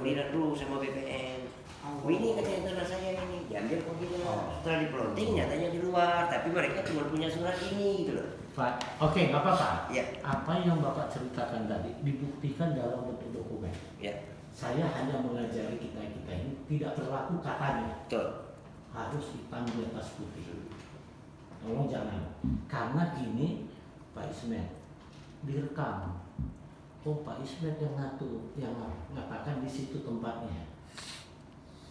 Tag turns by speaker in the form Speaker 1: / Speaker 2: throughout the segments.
Speaker 1: koordinat dulu sama BPN. Oh, ini katanya tanah saya ini diambil koordinat. Setelah diplotting nyatanya di luar, tapi mereka cuma punya surat ini gitu loh.
Speaker 2: Pak, oke, nggak apa-apa.
Speaker 1: Ya.
Speaker 2: Apa yang Bapak ceritakan tadi dibuktikan dalam bentuk dokumen.
Speaker 1: Ya.
Speaker 2: Saya hanya mengajari kita ini tidak berlaku katanya.
Speaker 1: Betul.
Speaker 2: Harus hitam di atas putih. Tolong jangan. Karena ini Pak Ismet direkam. Oh, Pak Ismet yang ngatur, yang mengatakan di situ tempatnya.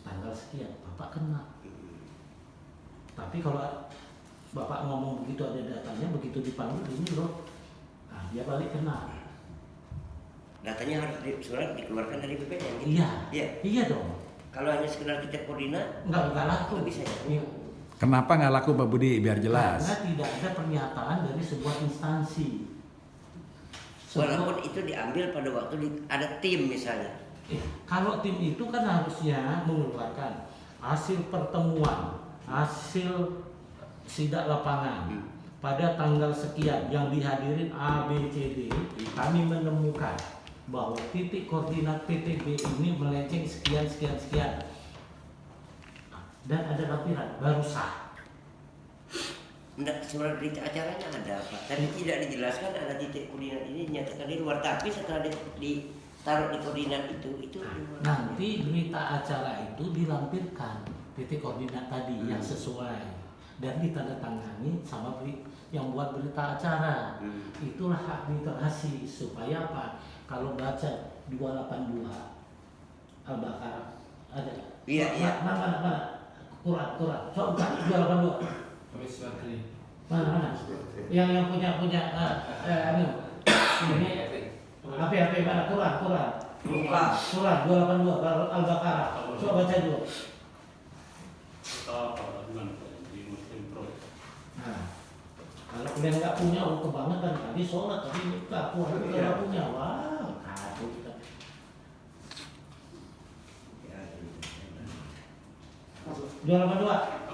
Speaker 2: Tanggal sekian, Bapak kena. Tapi kalau Bapak ngomong begitu ada datanya, begitu dipanggil ini loh, nah, dia balik kena.
Speaker 1: Datanya harus surat dikeluarkan dari BPN. Gitu?
Speaker 2: Iya,
Speaker 1: iya,
Speaker 2: iya dong.
Speaker 1: Kalau hanya sekedar kita koordinat,
Speaker 2: nggak laku.
Speaker 1: Nggak bisa ya.
Speaker 2: Iya.
Speaker 3: Kenapa nggak laku Pak Budi? Biar jelas.
Speaker 2: Karena tidak ada pernyataan dari sebuah instansi.
Speaker 1: Walaupun itu diambil pada waktu ada tim misalnya.
Speaker 2: Kalau tim itu kan harusnya mengeluarkan hasil pertemuan, hasil sidak lapangan pada tanggal sekian yang dihadirin A, B, C, D. Kami menemukan bahwa titik koordinat PTB ini melenceng sekian. Dan ada lampiran baru sah.
Speaker 1: Enggak, surat berita acaranya ada Pak. Tapi tidak dijelaskan ada titik koordinat ini dinyatakan di luar. Tapi setelah ditaruh di koordinat itu
Speaker 2: nanti berita acara itu dilampirkan titik koordinat tadi yang sesuai dan ditandatangani sama yang buat berita acara. Itulah hak literasi supaya apa? Kalau baca 282 Al-Baqarah ada.
Speaker 1: Iya.
Speaker 2: Mana? Quran. Coba 282. Mana? Yang punya ini HP mana? Quran. Quran 282 Al-Baqarah. Coba baca dulu. Nah, kalau kalian nggak punya, kebangetan tadi sholat tadi nikah, Quran nggak punya, wah, kacau kita. Jual dua.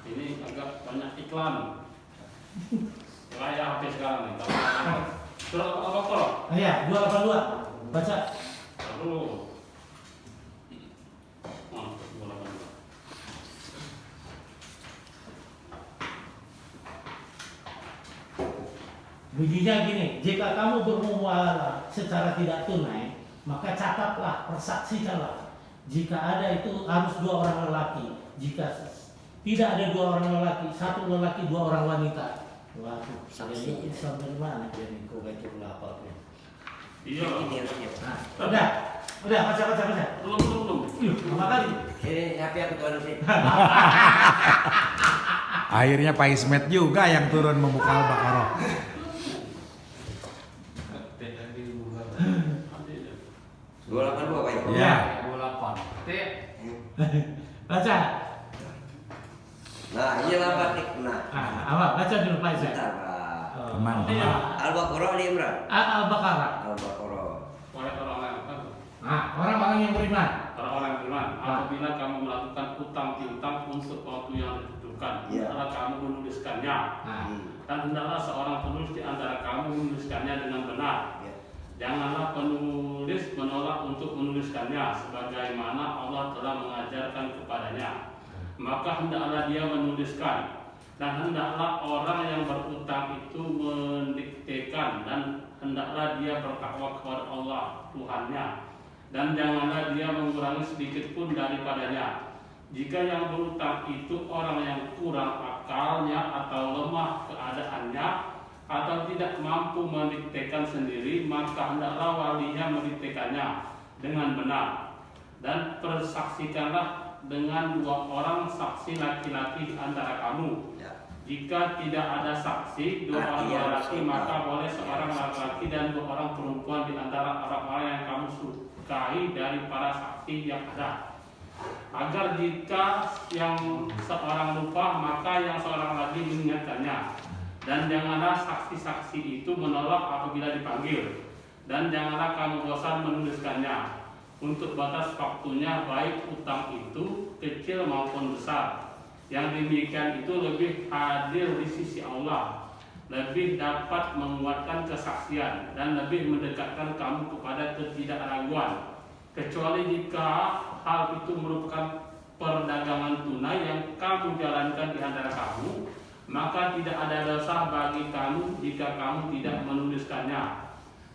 Speaker 4: Ini agak banyak iklan. Kayak HP sekarang nih. Surat Al-Baqarah.
Speaker 2: Iya, 282. Baca.
Speaker 4: Lalu.
Speaker 2: Bunyinya gini, jika kamu bermuamalah secara tidak tunai, maka catatlah, persaksikanlah. Jika ada itu harus 2 orang lelaki. Jika tidak ada 2 orang lelaki, 1 lelaki 2 orang wanita. Waduh, ini Islam dari mana kalian ini? Kau baca apa?
Speaker 4: Iya.
Speaker 1: Ini harusnya.
Speaker 2: Nah, udah, baca.
Speaker 4: Belum.
Speaker 2: Apa kali?
Speaker 1: Ini HP aku tuh sih.
Speaker 3: Akhirnya Pak Ismet juga yang turun membuka Al-Baqarah.
Speaker 1: Dua Pak ya?
Speaker 3: Iya.
Speaker 4: 28.
Speaker 2: Baca.
Speaker 1: Nah, ini lambat nih. Nah,
Speaker 2: Apa? Baca dulu Pak Ismet.
Speaker 1: bentar Pak.
Speaker 3: Tenang.
Speaker 1: Al-Baqarah Ali Imran.
Speaker 2: Al-Baqarah.
Speaker 1: Al-Baqarah.
Speaker 2: Orang-orang yang beriman.
Speaker 4: Orang-orang yang beriman, apabila kamu melakukan utang piutang untuk waktu yang ditentukan, hendaklah kamu menuliskannya. Dan hendaklah seorang penulis di antara kamu menuliskannya dengan benar. Janganlah penulis menolak untuk menuliskannya, sebagaimana Allah telah mengajarkan kepadanya. Maka hendaklah dia menuliskan, dan hendaklah orang yang berutang itu mendiktekan, dan hendaklah dia bertakwa kepada Allah Tuhannya, dan janganlah dia mengurangi sedikit pun daripadanya. Jika yang berutang itu orang yang kurang akalnya atau lemah keadaannya, atau tidak mampu mendiktekan sendiri, maka hendaklah walinya mendiktekannya dengan benar. Dan persaksikanlah dengan 2 orang saksi laki-laki di antara kamu. Jika tidak ada saksi 2 orang laki, maka boleh seorang laki-laki dan 2 orang perempuan di antara orang-orang yang kamu sukai dari para saksi yang ada. Agar jika yang seorang lupa, maka yang seorang lagi mengingatkannya. Dan janganlah saksi-saksi itu menolak apabila dipanggil. Dan janganlah kamu bosan menuliskannya. Untuk batas waktunya baik utang itu kecil maupun besar. Yang demikian itu lebih adil di sisi Allah, lebih dapat menguatkan kesaksian, dan lebih mendekatkan kamu kepada ketidakraguan. kecuali jika hal itu merupakan perdagangan tunai yang kamu jalankan di antara kamu, maka tidak ada dosa bagi kamu jika kamu tidak menuliskannya.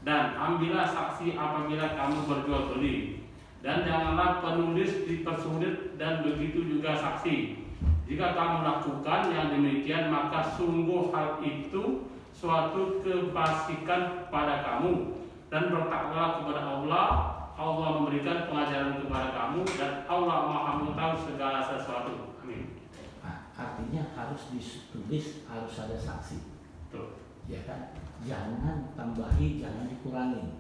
Speaker 4: Dan ambillah saksi apabila kamu berjual beli, dan janganlah penulis dipersulit, dan begitu juga saksi. Jika kamu lakukan yang demikian, maka sungguh hal itu suatu kefasikan pada kamu. Dan bertakwalah kepada Allah. Allah memberikan pengajaran kepada kamu, dan Allah Maha mengetahui segala sesuatu. Amin.
Speaker 2: Nah, artinya harus ditulis, harus ada saksi.
Speaker 4: Tuh.
Speaker 2: Ya kan? Jangan tambahi, jangan dikurangi.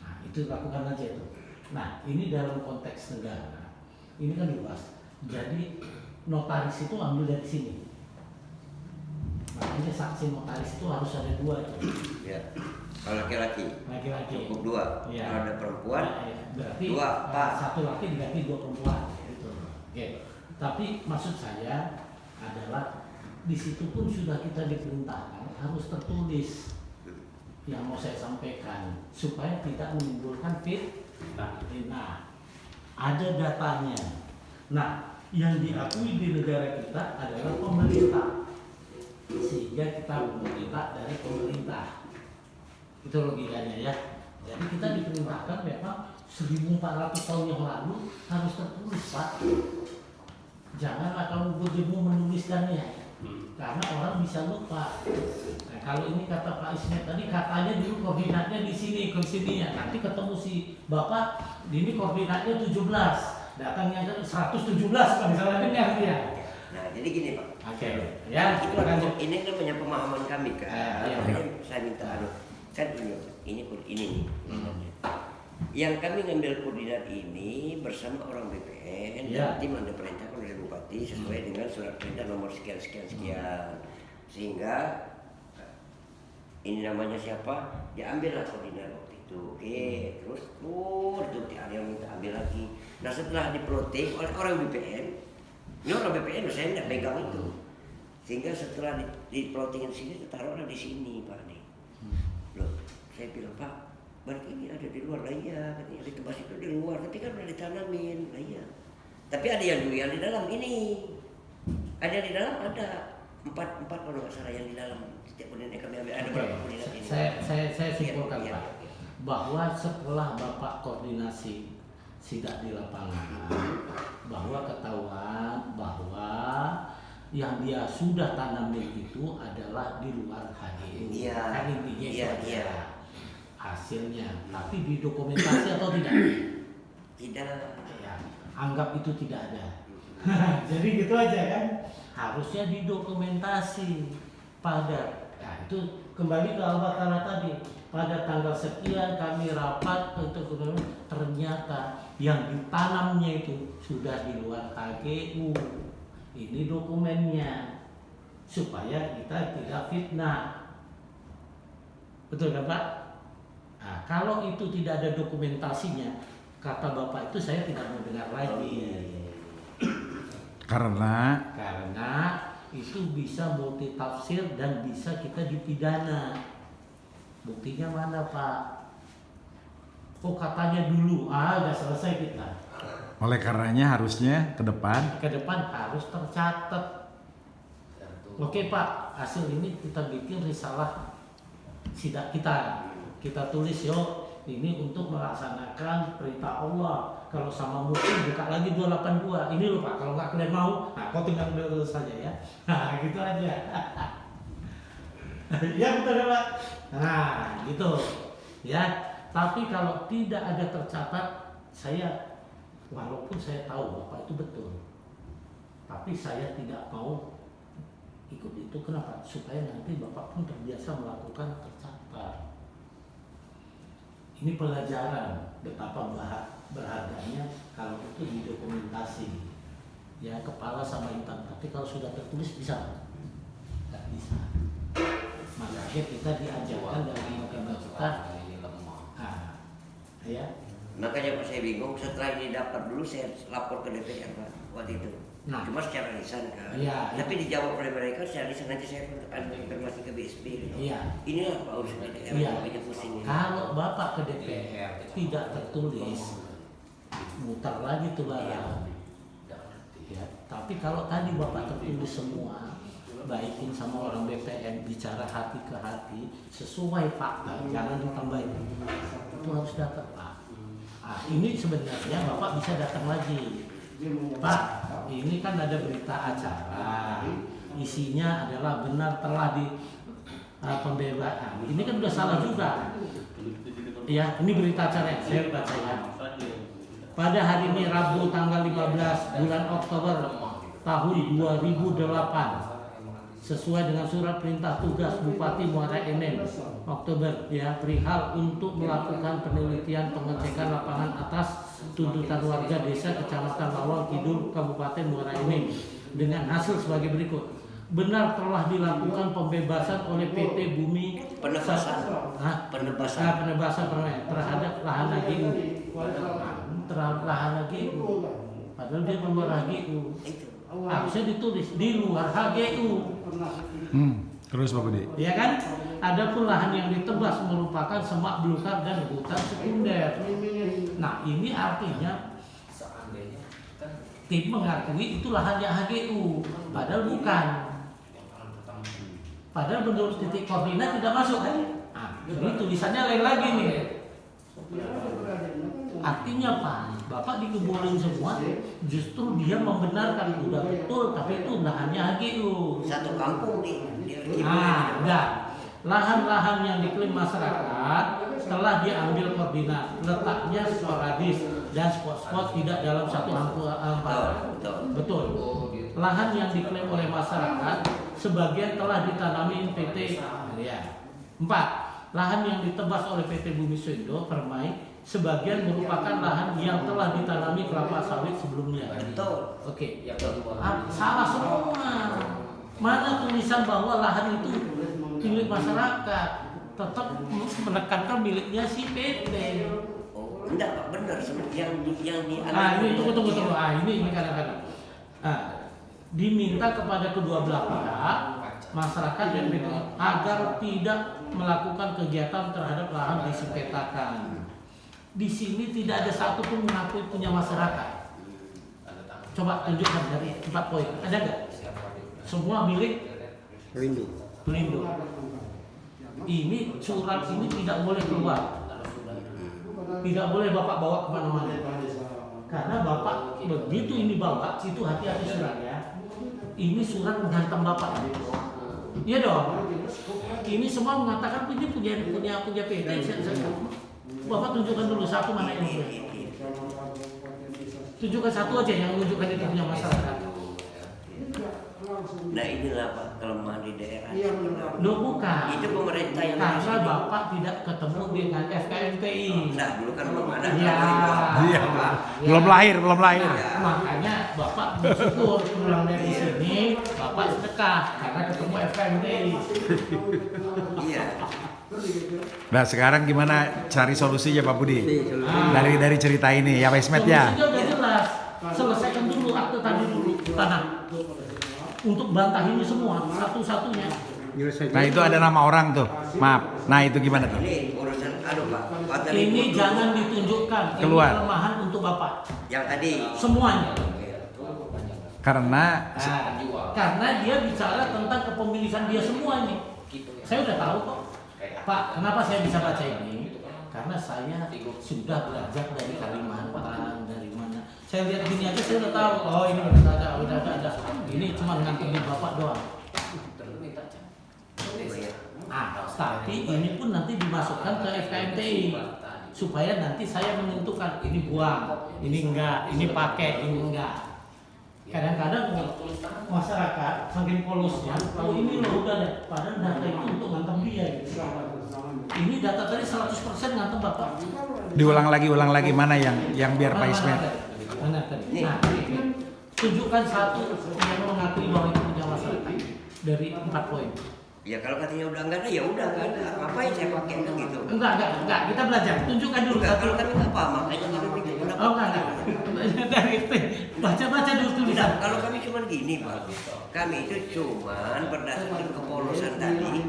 Speaker 2: Nah, itu lakukan aja itu. Nah, ini dalam konteks negara. Ini kan luas. Jadi notaris itu ambil dari sini. Makanya saksi notaris itu harus ada 2 itu.
Speaker 1: Ya. Kalau laki-laki cukup 2.
Speaker 2: Ya.
Speaker 1: Kalau ada perempuan
Speaker 2: berarti
Speaker 1: 2 pak.
Speaker 2: 1 laki diganti 2 perempuan. Gitu. Oke. Tapi maksud saya adalah di situ pun sudah kita diperintahkan harus tertulis yang mau saya sampaikan supaya tidak menimbulkan fitnah. Ada datanya. Nah, yang diakui di negara kita adalah pemerintah, sehingga kita meminta dari pemerintah. Itu logikanya ya. Jadi kita diperintahkan memang 1400 tahun yang lalu harus tertulis, Pak. Janganlah kamu berjemu menuliskannya, karena orang bisa lupa. Nah, kalau ini kata Pak Ismet tadi, katanya dulu koordinatnya di sini, ke sininya. Nanti ketemu si Bapak, ini koordinatnya 17, datangnya 117 Pak, misalnya dengar dia.
Speaker 1: Nah, jadi gini Pak.
Speaker 2: Oke. Ya,
Speaker 1: Itu
Speaker 2: lanjut.
Speaker 1: ini namanya pemahaman kami kan.
Speaker 2: Iya.
Speaker 1: Makanya saya minta kan ini nih. Yang kami ngambil koordinat ini bersama orang BPN dan tim yang diperintahkan oleh Bupati sesuai dengan surat perintah nomor sekian. Sehingga ini namanya siapa? Diambillah koordinat waktu itu. Oke, terus itu ada yang minta ambil lagi. Nah, setelah diprotek oleh orang BPN, ini orang BPN saya tidak pegang itu. Sehingga setelah diprotekin sini, taruhlah di sini Pak nih. Loh, saya bilang Pak, berarti ini ada di luar lah iya, katanya ditebas itu di luar, tapi kan udah ditanamin lah iya. Tapi ada yang di dalam ini, ada di dalam ada 4 kalau nggak salah yang di dalam setiap koordinat kami ambil ada berapa koordinat ini?
Speaker 2: Saya simpulkan
Speaker 1: ya,
Speaker 2: Pak, bahwa setelah Bapak koordinasi sidak di lapangan, bahwa ketahuan bahwa yang dia sudah tanamin itu adalah di luar HGU.
Speaker 1: Iya.
Speaker 2: Kan intinya itu aja.
Speaker 1: Iya.
Speaker 2: Hasilnya. Tapi didokumentasi atau tidak?
Speaker 1: Tidak.
Speaker 2: Ya, anggap itu tidak ada. Jadi gitu aja kan. Harusnya didokumentasi pada. Nah, itu kembali ke Al-Baqarah tadi. Pada tanggal sekian kami rapat untuk ternyata yang ditanamnya itu sudah di luar HGU. Ini dokumennya supaya kita tidak fitnah. Betul kan Pak? Nah, kalau itu tidak ada dokumentasinya, kata Bapak itu saya tidak mau dengar lagi.
Speaker 3: Karena
Speaker 2: itu bisa multi tafsir dan bisa kita dipidana. Buktinya mana Pak? Oh katanya dulu, udah selesai kita.
Speaker 3: oleh karenanya harusnya ke depan
Speaker 2: Harus tercatat. Oke Pak, hasil ini kita bikin risalah sidak kita tulis ini untuk melaksanakan perintah Allah. Kalau sama Muslim buka lagi 282. Ini loh Pak, kalau nggak kalian mau, kau tinggal lulus saja ya. Nah gitu aja. Ya betul ya Pak. Nah gitu ya. Tapi kalau tidak ada tercatat, walaupun saya tahu Bapak itu betul, tapi saya tidak mau ikut itu. Kenapa? Supaya nanti Bapak pun terbiasa melakukan tercatat. Ini pelajaran betapa berharganya kalau itu didokumentasi. Ya kepala sama hitam. Tapi kalau sudah tertulis bisa? Tidak bisa. Makanya kita diajarkan dari agama kita. Ya.
Speaker 1: Makanya Pak saya bingung, setelah ini dapat dulu saya lapor ke DPR Pak waktu itu.
Speaker 2: Nah.
Speaker 1: Cuma secara lisan kan.
Speaker 2: Iya.
Speaker 1: Tapi dijawab oleh mereka secara lisan, nanti saya akan konfirmasi ke BSP gitu.
Speaker 2: Iya.
Speaker 1: Inilah Pak urusan DPR
Speaker 2: Iya.
Speaker 1: banyak pusing ini.
Speaker 2: Kalau Bapak ke DPR tidak tertulis, mutar lagi tuh barang. Ya, tapi kalau tadi Bapak tertulis semua, baikin sama orang BPN, bicara hati ke hati, sesuai fakta, jangan ditambahin. Itu harus datang, Pak. Nah, ini sebenarnya Bapak bisa datang lagi. Pak, ini kan ada berita acara, isinya adalah benar telah di pembebasan. Ini kan udah salah juga. Ya, ini berita acara saya baca ya. Pada hari ini Rabu tanggal 15 bulan Oktober tahun 2008 sesuai dengan surat perintah tugas Bupati Muara Enim Oktober ya perihal untuk melakukan penelitian pengecekan lapangan atas tuntutan warga desa Kecamatan Lawang Kidul Kabupaten Muara Enim dengan hasil sebagai berikut. Benar telah dilakukan pembebasan oleh PT Bumi
Speaker 1: Penebasan
Speaker 2: terhadap lahan HGU. Terhadap lahan HGU. Padahal dia di luar HGU. Harusnya ditulis di luar HGU.
Speaker 3: Terus Pak Budi.
Speaker 2: Ya kan? Adapun lahan yang ditebas merupakan semak belukar dan hutan sekunder. Nah, ini artinya tim mengakui itu lahannya HGU, padahal bukan. Padahal menurut titik koordinat tidak masuk kan? Nah, ini tulisannya lain lagi nih. Artinya Pak, Bapak dikumpulin semua, justru dia membenarkan udah betul, tapi itu lahannya HGU.
Speaker 1: Satu kampung nih.
Speaker 2: Enggak. Lahan-lahan yang diklaim masyarakat setelah diambil koordinat, letaknya sporadis dan spot-spot tidak dalam satu hamparan. Betul. Lahan yang diklaim oleh masyarakat sebagian telah ditanami PT. Ya. 4. Lahan yang ditebas oleh PT Bumi Swindo Permai sebagian merupakan lahan yang telah ditanami kelapa sawit sebelumnya.
Speaker 1: Betul.
Speaker 2: Oke. Salah semua. Mana tulisan bahwa lahan itu milik masyarakat? Tetap menekankan miliknya si PT.
Speaker 1: Oh, enggak Pak, benar seperti yang
Speaker 2: Ini tunggu. Ini kadang-kadang. Diminta kepada kedua belah pihak, masyarakat dan PT agar tidak melakukan kegiatan terhadap lahan disengketakan. Di sini tidak ada satupun mengakui punya masyarakat. Coba tunjukkan dari 4 poin. Ada nggak? Semua milik pelindung. Ini surat ini tidak boleh keluar. Tidak boleh Bapak bawa kemana-mana. Karena Bapak begitu ini bawa, itu hati-hati suratnya. Ini surat menghantam Bapak. Iya dong. Ini semua mengatakan ini punya PT. Bapak tunjukkan dulu satu mana yang punya. Tunjukkan satu aja yang menunjukkan itu punya masyarakat.
Speaker 1: Nah inilah Pak kelemahan di daerah.
Speaker 2: Loh bukan.
Speaker 1: Itu pemerintah yang
Speaker 2: karena Bapak tidak ketemu dengan FKMTI.
Speaker 1: Nah dulu kan belum ada.
Speaker 3: Iya. Belum lahir.
Speaker 2: Nah, makanya Bapak bersyukur pulang dari sini Bapak sedekah karena ketemu FKMTI.
Speaker 1: Iya.
Speaker 3: Nah sekarang gimana cari solusinya Pak Budi? Dari cerita ini ya Pak Ismet ya.
Speaker 2: Solusinya udah jelas. Selesaikan dulu akte tadi dulu tanah. Untuk bantah ini semua satu-satunya.
Speaker 3: Nah itu ada nama orang tuh. Maaf. Nah itu gimana tuh?
Speaker 1: Ini urusan Pak.
Speaker 2: Ini jangan ditunjukkan.
Speaker 3: Keluar.
Speaker 2: Ini kelemahan untuk Bapak.
Speaker 1: Yang tadi.
Speaker 2: Semuanya.
Speaker 3: Karena
Speaker 2: dia bicara tentang kepemilikan dia semua ini. Saya udah tahu kok. Pak, kenapa saya bisa baca ini? Karena saya sudah belajar dari Kalimantan, dari mana. Saya lihat gini aja saya udah tahu. Oh ini udah ada. Ini cuma ngantemin Bapak doang. Tapi ini pun nanti dimasukkan ke FKMTI supaya nanti saya menentukan ini buang, ini enggak, ini pakai, ini enggak. Kadang-kadang masyarakat saking polosnya, oh ini loh udah deh, padahal data itu untuk ngantem dia. Ini data tadi 100% ngantem Bapak.
Speaker 3: diulang lagi mana yang biar Pak Ismet.
Speaker 2: Mana tadi? Nah, tunjukkan satu yang mengakui bahwa itu punya masyarakat dari 4 poin.
Speaker 1: Ya kalau katanya udah enggak ada ya udah enggak ada. Ngapain saya pakai gitu?
Speaker 2: Enggak, kita belajar. Tunjukkan dulu.
Speaker 1: Enggak, kalau kami enggak paham makanya kita bikin pendapat.
Speaker 2: Oh enggak. Dari itu baca dulu tulisan.
Speaker 1: Kalau kami cuma gini Pak, kami itu cuman berdasarkan kepolosan tadi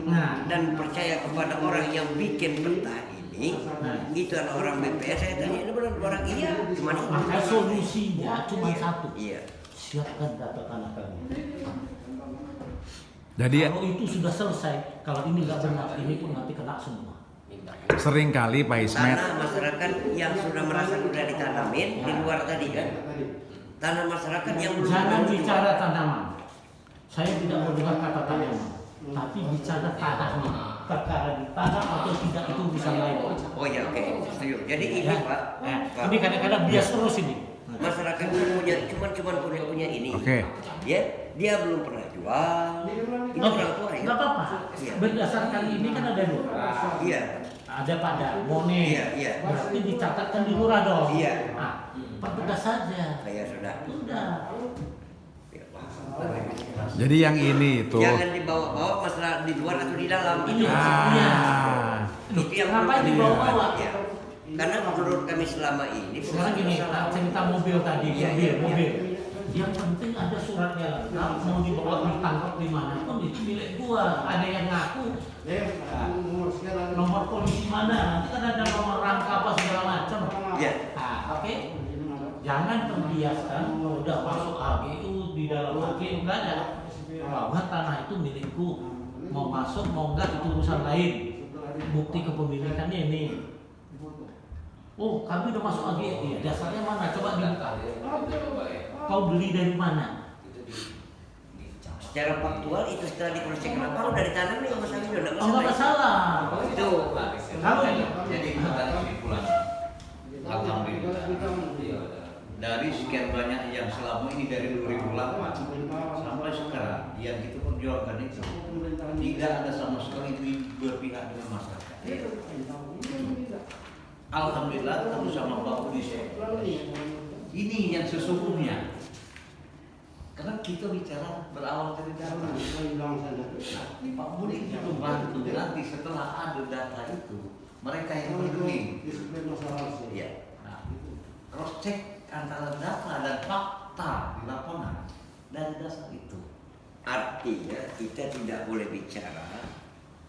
Speaker 1: dan percaya kepada orang yang bikin peta ini ini, itu anak orang BPN, saya tanya ini benar orang iya, cuma ini.
Speaker 2: Maka solusinya cuma satu.
Speaker 1: Iya.
Speaker 2: Siapkan data tanah kamu.
Speaker 3: Jadi
Speaker 2: Kalau itu sudah selesai, kalau ini nggak benar, ini pun nanti kena semua.
Speaker 3: sering kali Pak Ismet.
Speaker 1: Tanah masyarakat yang sudah merasa sudah ditanamin di luar tadi kan. Tanah masyarakat yang belum
Speaker 2: Jangan
Speaker 1: belum
Speaker 2: bicara tanaman. Saya tidak mau dengar kata tanaman, tapi bicara tanahnya. Perkara di tanah atau tidak itu bisa lain.
Speaker 1: Oh ya, oke, setuju. Jadi ini Pak, Pak,
Speaker 2: Ini kadang-kadang bias terus ini.
Speaker 1: masyarakat punya cuman punya ini.
Speaker 3: Oke.
Speaker 1: Ya, dia belum pernah jual. Ini orang tua ya.
Speaker 2: Nggak apa-apa.
Speaker 1: Iya.
Speaker 2: Berdasarkan ini kan ada dua.
Speaker 1: Iya.
Speaker 2: Ada pada Mone.
Speaker 1: Iya.
Speaker 2: Berarti dicatatkan di lurah dong.
Speaker 1: Iya.
Speaker 2: Nah, pertegas saja.
Speaker 1: Saya sudah.
Speaker 2: Udah.
Speaker 1: Ya, Pak.
Speaker 3: Jadi yang ini itu.
Speaker 1: Jangan dibawa-bawa masalah di luar atau di dalam. Itu
Speaker 2: Iya.
Speaker 1: itu yang
Speaker 2: Ngapain
Speaker 1: perlu
Speaker 2: dibawa-bawa?
Speaker 1: Ya. Karena menurut kami selama ini
Speaker 2: Sekarang gini, cerita mobil tadi,
Speaker 1: Iya,
Speaker 2: mobil.
Speaker 1: iya.
Speaker 2: Yang penting ada suratnya lengkap, mau dibawa ditangkap di mana pun itu milik gua. Ada yang ngaku nomor polisi mana, nanti kan ada nomor rangka apa segala macam.
Speaker 1: Iya.
Speaker 2: Nah, oke. Jangan membiaskan udah masuk HGU di dalam HGU nggak ada. Bahwa tanah itu milikku, mau masuk mau enggak itu urusan lain. Bukti kepemilikannya ini. Oh, kami udah masuk lagi. Iya, dasarnya mana? Coba dibuka. Kau beli dari mana?
Speaker 1: Secara faktual itu setelah diproses ke lapangan udah ditanam nih sama sekali udah
Speaker 2: Oh, nggak masalah.
Speaker 1: Itu.
Speaker 2: Kalau
Speaker 5: Jadi kesimpulan, alhamdulillah dari sekian banyak yang selama ini dari 2008 sampai sekarang yang kita perjuangkan itu tidak ada sama sekali itu berpihak dengan masyarakat. Alhamdulillah ketemu sama Pak Budi. Ini yang sesungguhnya. Karena kita bicara berawal dari data. Nanti Pak Budi itu membantu nanti setelah ada data itu mereka yang peduli.
Speaker 1: Iya.
Speaker 5: Nah, cross check antara data dan fakta di lapangan dari dasar itu.
Speaker 1: Artinya kita tidak boleh bicara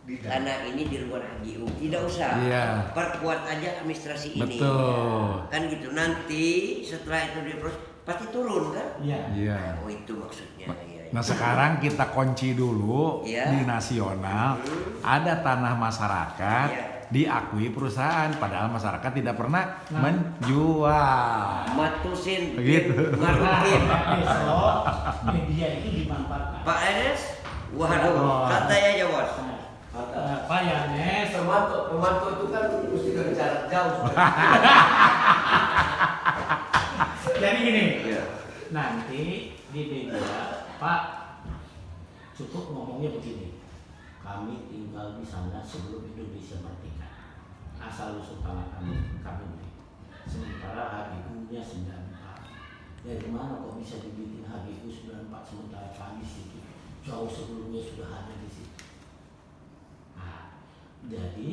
Speaker 5: Di
Speaker 1: tanah ini di luar HGU. Tidak usah.
Speaker 3: Iya.
Speaker 1: Perkuat aja administrasi ini.
Speaker 3: Betul.
Speaker 1: Kan gitu. Nanti setelah itu diproses pasti turun kan?
Speaker 2: Iya.
Speaker 3: Iya.
Speaker 1: Oh itu maksudnya. Iya.
Speaker 3: Nah sekarang kita kunci dulu
Speaker 1: Iya.
Speaker 3: di nasional ada tanah masyarakat
Speaker 1: Iya.
Speaker 3: diakui perusahaan padahal masyarakat tidak pernah menjual.
Speaker 1: Matusin.
Speaker 3: Begitu.
Speaker 1: Marukin.
Speaker 2: Besok media itu dimanfaatkan.
Speaker 1: Pak Enes, waduh, santai aja bos.
Speaker 2: Pak Yanes,
Speaker 5: Pemantau itu kan mesti dari jarak jauh.
Speaker 2: jadi gini.
Speaker 1: Iya.
Speaker 2: Nanti di media, Pak, cukup ngomongnya begini. Kami tinggal di sana sebelum Indonesia merdeka. Asal usul tanah kami beli. Sementara HGU-nya 94. Dari mana kok bisa dibikin HGU 94 sementara kami situ jauh sebelumnya sudah ada di situ. Nah, jadi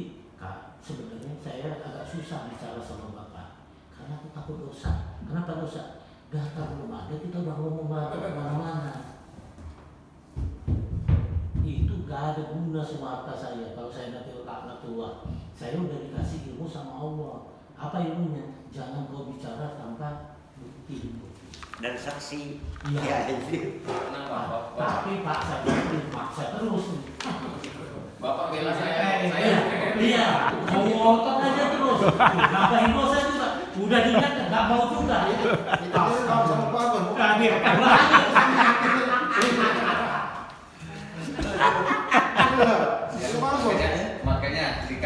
Speaker 2: sebenarnya saya agak susah bicara sama Bapak karena aku takut dosa. Kenapa dosa? Data belum ada, kita udah ngomong kemana-mana. Itu gak ada guna semua harta saya kalau saya nanti letaknya tua. Saya udah dikasih ilmu sama Allah. Apa ilmunya? Jangan kau bicara tanpa bukti.
Speaker 1: Dan saksi.
Speaker 2: Iya.
Speaker 1: Ya, itu.
Speaker 2: Tapi Pak saya maksa terus.
Speaker 6: Bapak bela saya.
Speaker 2: Iya, mau ngotot aja terus. Nambahin dosa juga. Udah diingatkan, nggak mau juga. Nggak biarkan lagi.